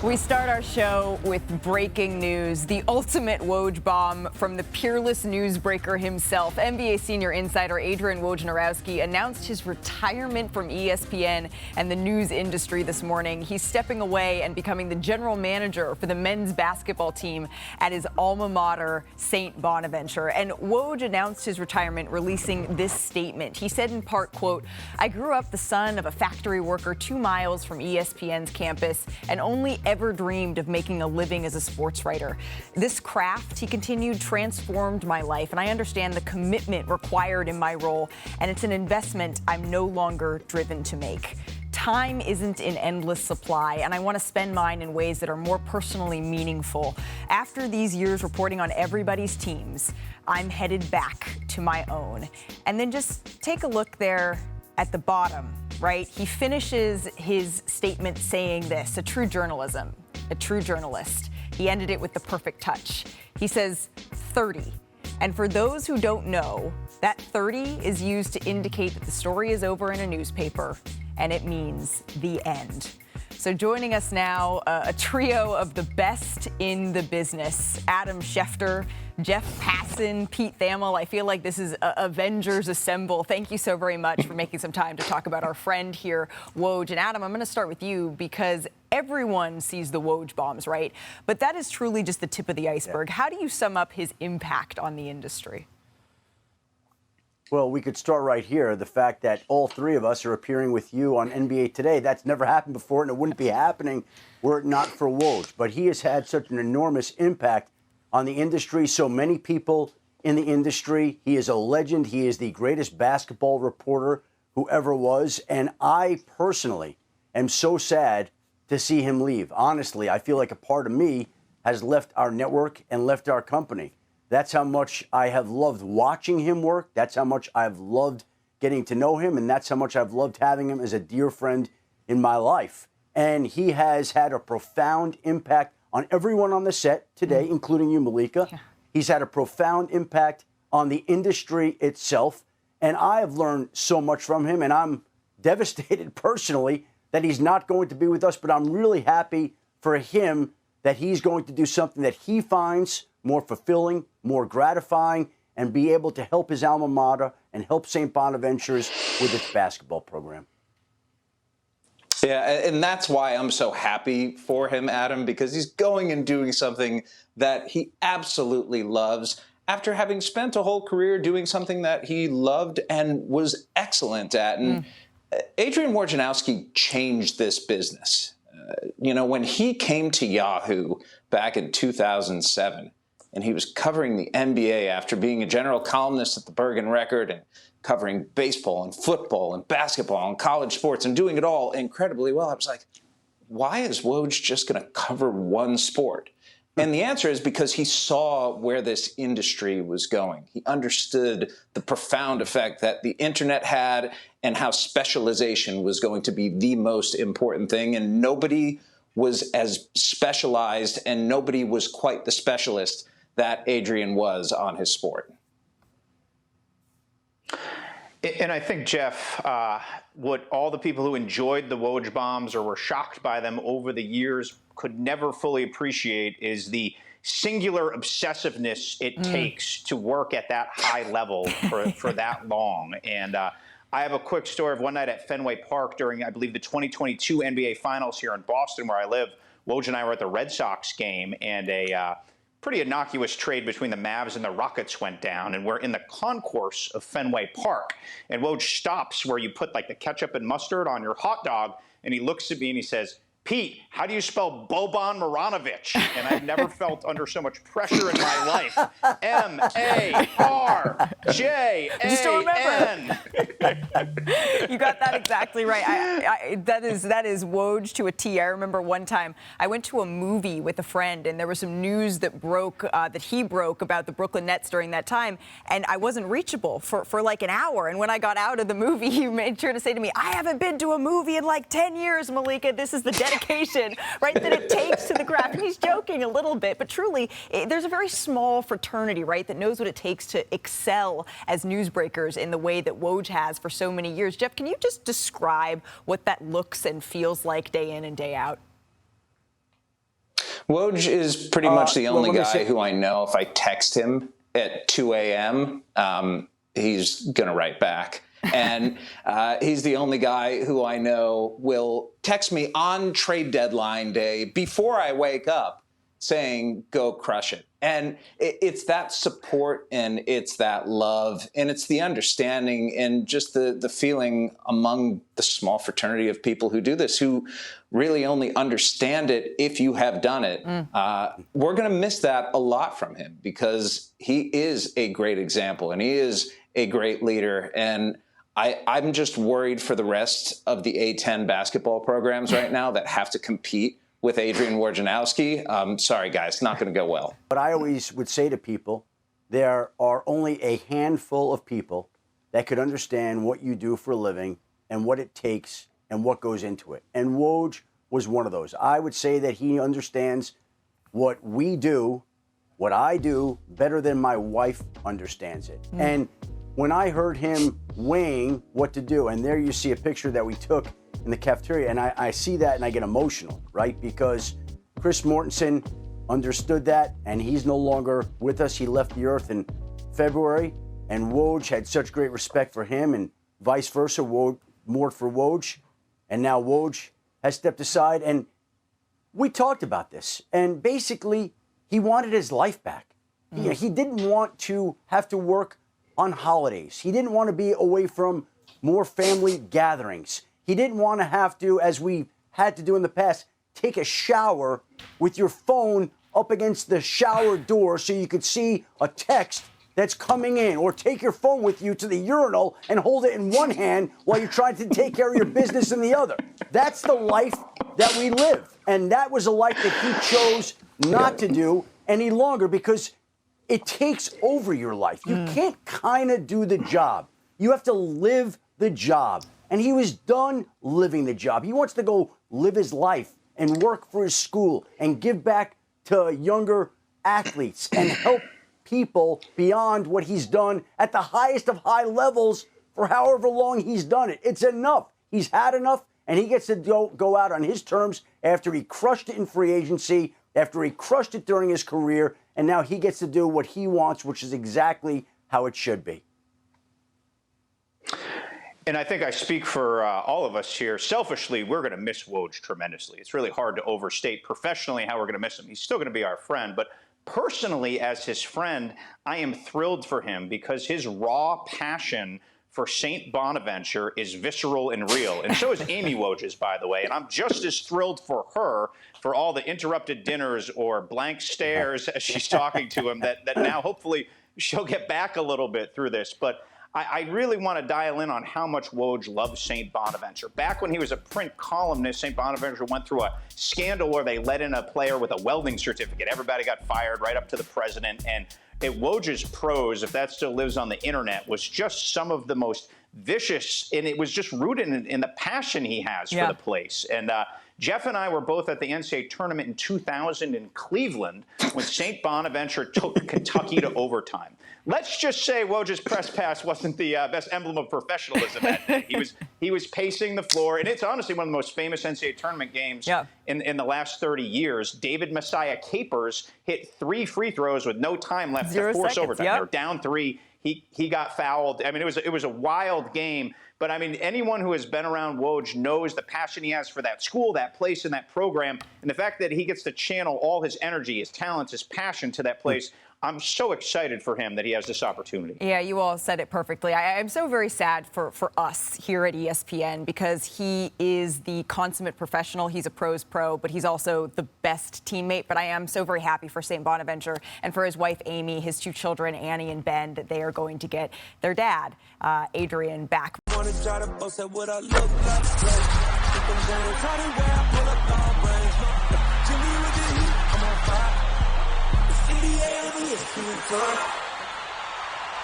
We start our show with breaking news. The ultimate Woj bomb from the peerless newsbreaker himself. NBA senior insider Adrian Wojnarowski announced his retirement from ESPN and the news industry this morning. He's stepping away and becoming the general manager for the men's basketball team at his alma mater, St. Bonaventure. And Woj announced his retirement, releasing this statement. He said in part, quote, "I grew up the son of a factory worker 2 miles from ESPN's campus and only ever dreamed of making a living as a sports writer. This craft," he continued, "transformed my life, and I understand the commitment required in my role, and it's an investment I'm no longer driven to make. Time isn't in endless supply, and I want to spend mine in ways that are more personally meaningful. After these years reporting on everybody's teams, I'm headed back to my own." And then just take a look there at the bottom, right? He finishes his statement saying this: a true journalist. He ended it with the perfect touch. He says 30. And for those who don't know, that 30 is used to indicate that the story is over in a newspaper, and it means the end. So joining us now, a trio of the best in the business: Adam Schefter, Passan, Pete Thamel. I feel like this is Avengers Assemble. Thank you so very much for making some time to talk about our friend here, Woj. And Adam, I'm going to start with you because everyone sees the Woj bombs, right? But that is truly just the tip of the iceberg. How do you sum up his impact on the industry? Well, we could start right here. The fact that all three of us are appearing with you on NBA Today, that's never happened before, and it wouldn't be happening were it not for Woj. But he has had such an enormous impact on the industry, so many people in the industry. He is a legend. He is the greatest basketball reporter who ever was. And I personally am so sad to see him leave. Honestly, I feel like a part of me has left our network and left our company. That's how much I have loved watching him work. That's how much I've loved getting to know him. And that's how much I've loved having him as a dear friend in my life. And he has had a profound impact on everyone on the set today, including you, Malika. Yeah. He's had a profound impact on the industry itself. And I have learned so much from him. And I'm devastated personally that he's not going to be with us. But I'm really happy for him that he's going to do something that he finds more fulfilling, more gratifying, and be able to help his alma mater and help St. Bonaventure's with its basketball program. Yeah, and that's why I'm so happy for him, Adam, because he's going and doing something that he absolutely loves after having spent a whole career doing something that he loved and was excellent at. And Adrian Wojnarowski changed this business. When he came to Yahoo back in 2007, and he was covering the NBA after being a general columnist at the Bergen Record and covering baseball and football and basketball and college sports and doing it all incredibly well, I was like, why is Woj just going to cover one sport? And the answer is because he saw where this industry was going. He understood the profound effect that the internet had and how specialization was going to be the most important thing. And nobody was as specialized and nobody was quite the specialist that Adrian was on his sport. And I think, Jeff, what all the people who enjoyed the Woj bombs or were shocked by them over the years could never fully appreciate is the singular obsessiveness it takes to work at that high level for that long. And I have a quick story of one night at Fenway Park during, I believe, the 2022 NBA Finals here in Boston, where I live. Woj and I were at the Red Sox game, and a pretty innocuous trade between the Mavs and the Rockets went down, and we're in the concourse of Fenway Park. And Woj stops where you put like the ketchup and mustard on your hot dog, and he looks at me and he says, "Pete, how do you spell Boban Marjanovic?" And I've never felt under so much pressure in my life. M-A-R-J-A-N. You got that exactly right. That is Woj to a T. I remember one time I went to a movie with a friend, and there was some news that he broke about the Brooklyn Nets during that time, and I wasn't reachable for like an hour. And when I got out of the movie, he made sure to say to me, "I haven't been to a movie in like 10 years, Malika. This is the dedication, right, that it takes to the craft." And he's joking a little bit, but truly, there's a very small fraternity, right, that knows what it takes to excel as newsbreakers in the way that Woj has for so many years. Jeff, can you just describe what that looks and feels like day in and day out? Woj is pretty much the only guy who I know if I text him at 2 a.m., he's going to write back. And he's the only guy who I know will text me on trade deadline day before I wake up saying, go crush it. And it's that support and it's that love and it's the understanding and just the feeling among the small fraternity of people who do this, who really only understand it if you have done it. We're going to miss that a lot from him because he is a great example and he is a great leader. And I'm just worried for the rest of the A-10 basketball programs right now that have to compete with Adrian Wojnarowski. Sorry, guys, not going to go well. But I always would say to people, there are only a handful of people that could understand what you do for a living and what it takes and what goes into it. And Woj was one of those. I would say that he understands what we do, what I do, better than my wife understands it. And when I heard him weighing what to do, and there you see a picture that we took in the cafeteria, and I see that and I get emotional, right? Because Chris Mortensen understood that, and he's no longer with us. He left the earth in February, and Woj had such great respect for him, and vice versa, Mort for Woj. And now Woj has stepped aside, and we talked about this. And basically, he wanted his life back. He didn't want to have to work on holidays. He didn't want to be away from more family gatherings. He didn't want to have to, as we had to do in the past, take a shower with your phone up against the shower door so you could see a text that's coming in, or take your phone with you to the urinal and hold it in one hand while you're trying to take care of your business in the other. That's the life that we live. And that was a life that he chose not to do any longer because it takes over your life. You can't kind of do the job. You have to live the job. And he was done living the job. He wants to go live his life and work for his school and give back to younger athletes and help people beyond what he's done at the highest of high levels for however long he's done it. It's enough. He's had enough, and he gets to go out on his terms after he crushed it in free agency, after he crushed it during his career, and now he gets to do what he wants, which is exactly how it should be. And I think I speak for all of us here. Selfishly, we're going to miss Woj tremendously. It's really hard to overstate professionally how we're going to miss him. He's still going to be our friend. But personally, as his friend, I am thrilled for him because his raw passion for St. Bonaventure is visceral and real. And so is Amy Woj's, by the way. And I'm just as thrilled for her for all the interrupted dinners or blank stares as she's talking to him that now hopefully she'll get back a little bit through this. But I really want to dial in on how much Woj loves St. Bonaventure. Back when he was a print columnist, St. Bonaventure went through a scandal where they let in a player with a welding certificate. Everybody got fired right up to the president. And Woj's prose, if that still lives on the internet, was just some of the most vicious, and it was just rooted in the passion he has for the place. And Jeff and I were both at the NCAA tournament in 2000 in Cleveland when St. Bonaventure took Kentucky to overtime. Let's just say Woj's press pass wasn't the best emblem of professionalism that day. He was pacing the floor, and it's honestly one of the most famous NCAA tournament games in the last 30 years. David Messiah Capers hit 3 free throws with no time left to force overtime. They were down 3. He got fouled. I mean, it was a wild game. But, I mean, anyone who has been around Woj knows the passion he has for that school, that place, and that program. And the fact that he gets to channel all his energy, his talents, his passion to that place, I'm so excited for him that he has this opportunity. Yeah, you all said it perfectly. I'm so very sad for us here at ESPN because he is the consummate professional. He's a pro's pro, but he's also the best teammate. But I am so very happy for St. Bonaventure and for his wife, Amy, his 2 children, Annie and Ben, that they are going to get their dad, Adrian, back. NBA,